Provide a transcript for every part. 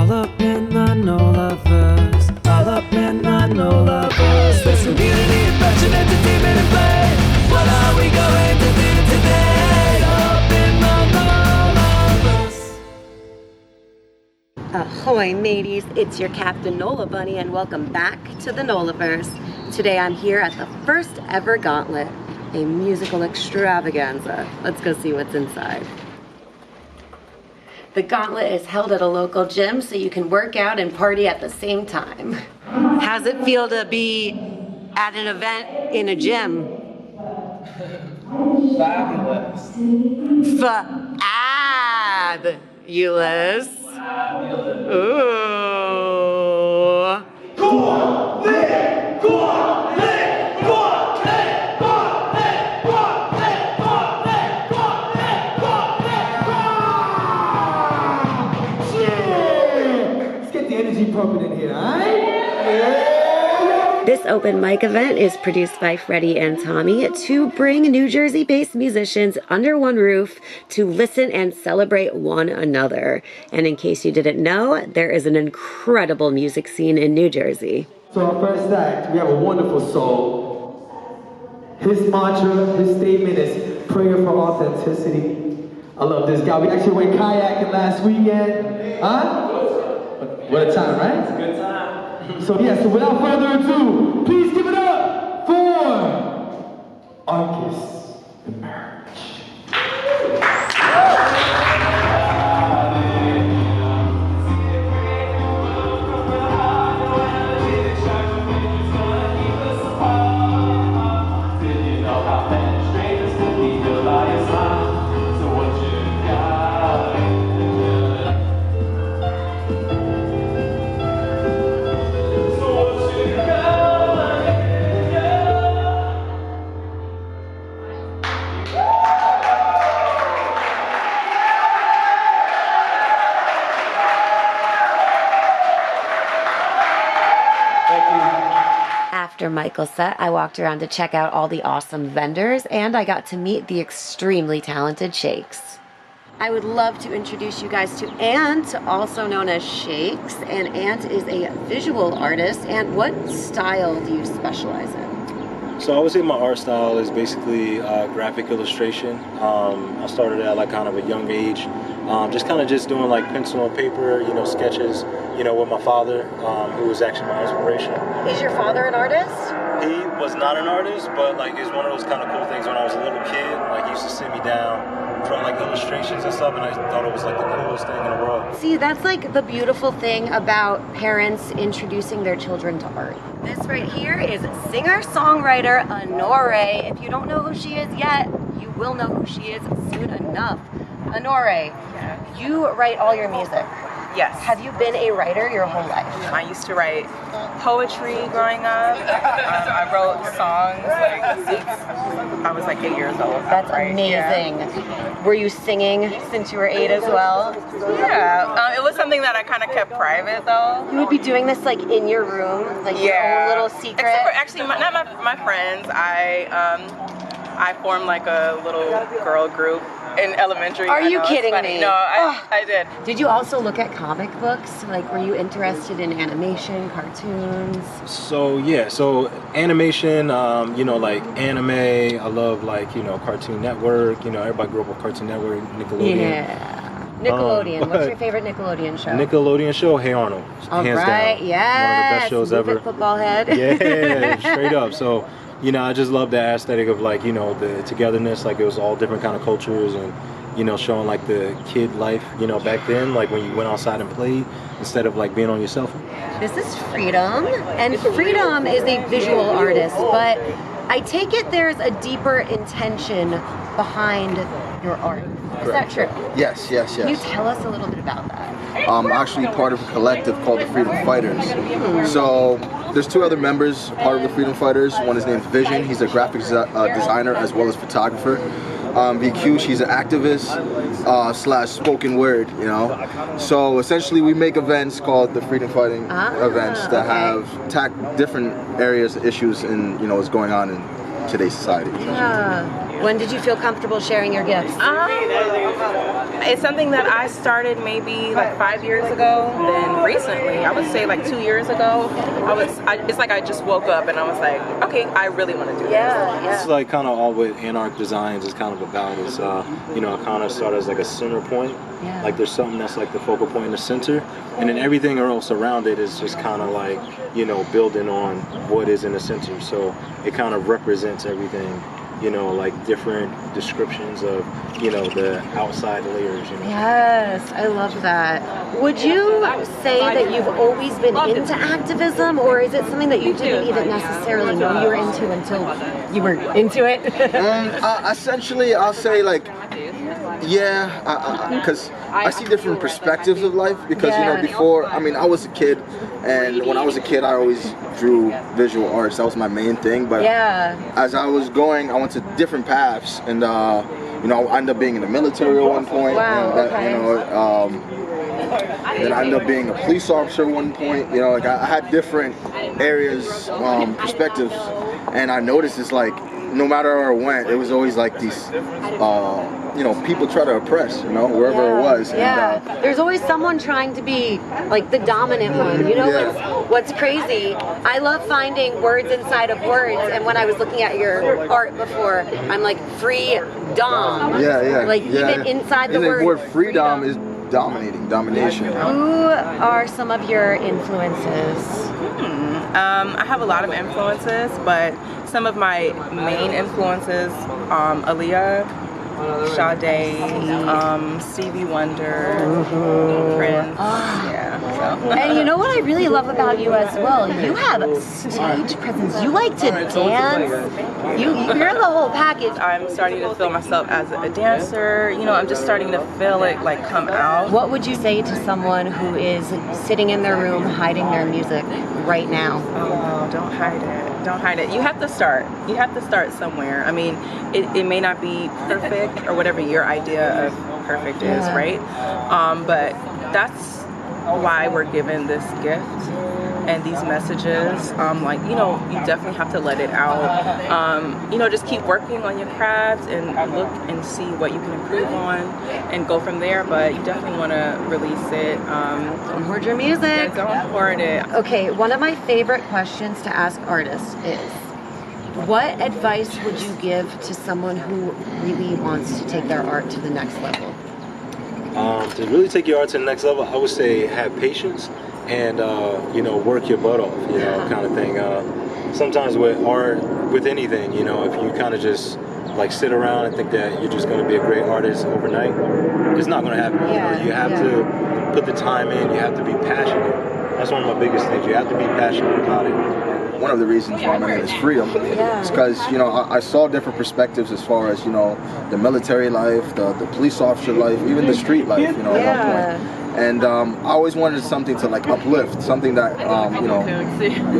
All up in the Nolaverse, all up in the Nolaverse. There's community, fashion, entertainment, and play. What are we going to do today? Up in the Nolaverse. Ahoy mateys, it's your Captain Nola Bunny and welcome back to the Nolaverse. Today I'm here at the first ever Gauntlet, a musical extravaganza. Let's go see what's inside. The Gauntlet is held at a local gym so you can work out and party at the same time. How's it feel to be at an event in a gym? Fabulous. Fabulous. Ooh. Go on, live, go on, live, go on, live, go on, live, go on, live, go on, live, go on, live, go on, live, go on. Let's get the energy pumping in here, alright? Yeah. This open mic event is produced by Freddy and Tommy to bring New Jersey-based musicians under one roof to listen and celebrate one another. And in case you didn't know, there is an incredible music scene in New Jersey. So our first act, we have a wonderful soul. His mantra, his statement is prayer for authenticity. I love this guy. We actually went kayaking last weekend. Huh? What a time, right? It's a good time. So yeah, so without further ado, please give it up for Archis, the merch. After Michael's set, I walked around to check out all the awesome vendors, and I got to meet the extremely talented Shakes. I would love to introduce you guys to Ant, also known as Shakes, and Ant is a visual artist. And what style do you specialize in? So I would say my art style is basically graphic illustration. I started at like kind of a young age, just doing like pencil and paper, sketches, with my father, who was actually my inspiration. Is your father an artist? He was not an artist, but like it's one of those kind of cool things when I was a little kid. Like he used to sit me down, draw like illustrations and stuff, and I thought it was like the coolest thing in the world. See, that's like the beautiful thing about parents introducing their children to art. This right here is singer-songwriter Honore. If you don't know who she is yet, you will know who she is soon enough. Honore, you write all your music. Yes. Have you been a writer your whole life? I used to write poetry growing up. I wrote songs since I was 8 years old. That's amazing. Yeah. Were you singing since you were 8 as well? Yeah. It was something that I kind of kept private though. You would be doing this in your room, your own little secret? Except for actually, not my friends. I formed a little girl group in elementary. Are you kidding me? No, I did. Did you also look at comic books? Were you interested in animation, cartoons? So animation, anime. I love Cartoon Network. Everybody grew up with Cartoon Network, Nickelodeon. Yeah. Nickelodeon. What's your favorite Nickelodeon show? Nickelodeon show, Hey Arnold. All hands right, down. yes. One of the best shows ever. Football head. Yeah, straight up. So, I just love the aesthetic of the togetherness. It was all different kind of cultures and, showing the kid life, back then, when you went outside and played instead of being on your cell phone. This is Freedom, and Freedom is a visual artist, but I take it there's a deeper intention behind your art. Is that true? Yes. Can you tell us a little bit about that? I'm actually part of a collective called the Freedom Fighters. So there's 2 other members part of the Freedom Fighters. One is named Vision. He's a graphic designer as well as photographer. VQ, she's an activist / spoken word, So essentially we make events called the Freedom Fighting events that have different areas, issues, and what's going on in today's society. Yeah. When did you feel comfortable sharing your gifts? It's something that I started maybe like 5 years ago. Then recently, I would say like 2 years ago, it's like I just woke up and I was like, okay, I really want to do this. It's like kind of all what Anarch Designs is kind of about is, you know, I kind of start as like a center point. Yeah. Like there's something that's like the focal point in the center, and then everything else around it is just kind of like, you know, building on what is in the center. So it kind of represents everything, you know, like different descriptions of, you know, the outside layers, you know. Yes, I love that. Would you say that you've always been into activism, or is it something that you didn't even necessarily know you were into until you were into it? Essentially, I'll say like, yeah, because I see different perspectives of life. Because you know, before, I mean, I was a kid, and when I was a kid, I always drew visual arts. That was my main thing. But as I was going, I went to different paths, and you know, I ended up being in the military at one point. Wow, and, you know, then I ended up being a police officer at one point. You know, like I had different areas, perspectives, and I noticed it's like no matter where I went, it was always like these, you know, people try to oppress, you know, wherever it was. Yeah, And, there's always someone trying to be like the dominant one. You know what's crazy? I love finding words inside of words, and when I was looking at your art before, I'm like free dom. Like even inside the word. The word freedom is domination. Who are some of your influences? I have a lot of influences, but some of my main influences, Aaliyah, Sade, Stevie Wonder, Prince, so. And you know what I really love about you as well? You have stage presence. You like to dance. You're the whole package. I'm starting to feel myself as a dancer. You know, I'm just starting to feel it like come out. What would you say to someone who is sitting in their room hiding their music right now? Oh, don't hide it. Don't hide it. You have to start. You have to start somewhere. I mean, it may not be perfect or whatever your idea of perfect is, right? But that's why we're given this gift and these messages. Like, you know, you definitely have to let it out. You know, just keep working on your craft and look and see what you can improve on and go from there. But you definitely want to release it. Don't hoard your music. Yeah, don't hoard it. Okay, one of my favorite questions to ask artists is, what advice would you give to someone who really wants to take their art to the next level? To really take your art to the next level, I would say have patience and, you know, work your butt off, you know, kind of thing. Sometimes with art, with anything, you know, if you kind of just like sit around and think that you're just going to be a great artist overnight, it's not going to happen. You know, you have to put the time in, you have to be passionate. That's one of my biggest things. You have to be passionate about it. One of the reasons why my name is Freedom is because, you know, I saw different perspectives as far as, you know, the military life, the police officer life, even the street life, you know, at one point. And I always wanted something to like uplift, something that, you know,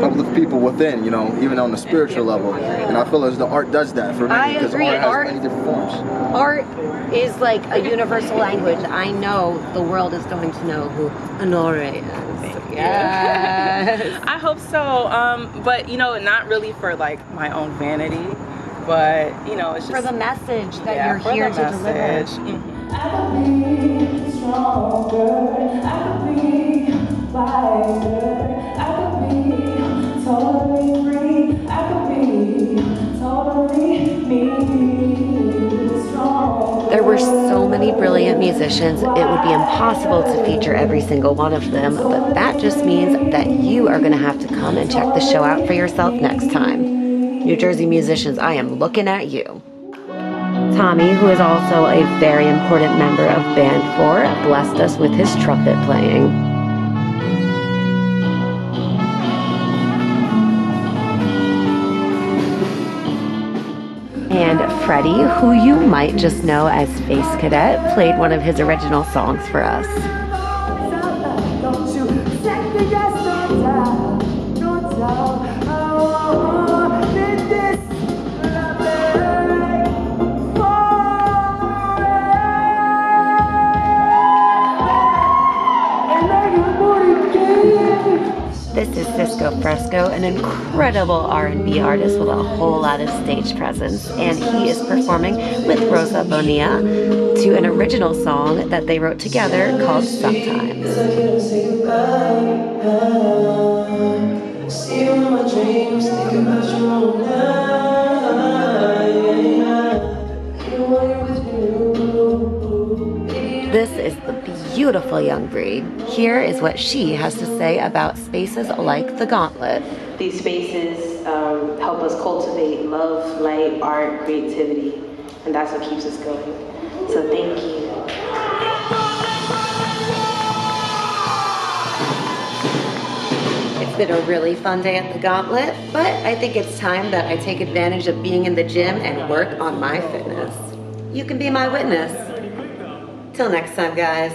uplift people within, you know, even on the spiritual level. And I feel as the art does that for me because art has many different forms. Art is like a universal language. I know the world is going to know who Honore is. Yes. I hope so. But you know, not really for like my own vanity, but you know, it's just for the message that you're here to deliver. I could be stronger, I could be wiser, I could be totally free, I could be totally me, strong. There were so many brilliant musicians, it would be impossible to feature every single one of them, but that just means that you are going to have to come and check the show out for yourself next time. New Jersey musicians, I am looking at you. Tommy, who is also a very important member of Band 4, blessed us with his trumpet playing. And Freddy, who you might just know as Face Cadet, played one of his original songs for us. This is Cisco Fresco, an incredible R&B artist with a whole lot of stage presence, and he is performing with Rosa Bonilla to an original song that they wrote together called Sometimes. This is the beautiful young breed. Here is what she has to say about spaces like the Gauntlet. These spaces help us cultivate love, light, art, creativity, and that's what keeps us going. So thank you. It's been a really fun day at the Gauntlet, but I think it's time that I take advantage of being in the gym and work on my fitness. You can be my witness. Till next time, guys.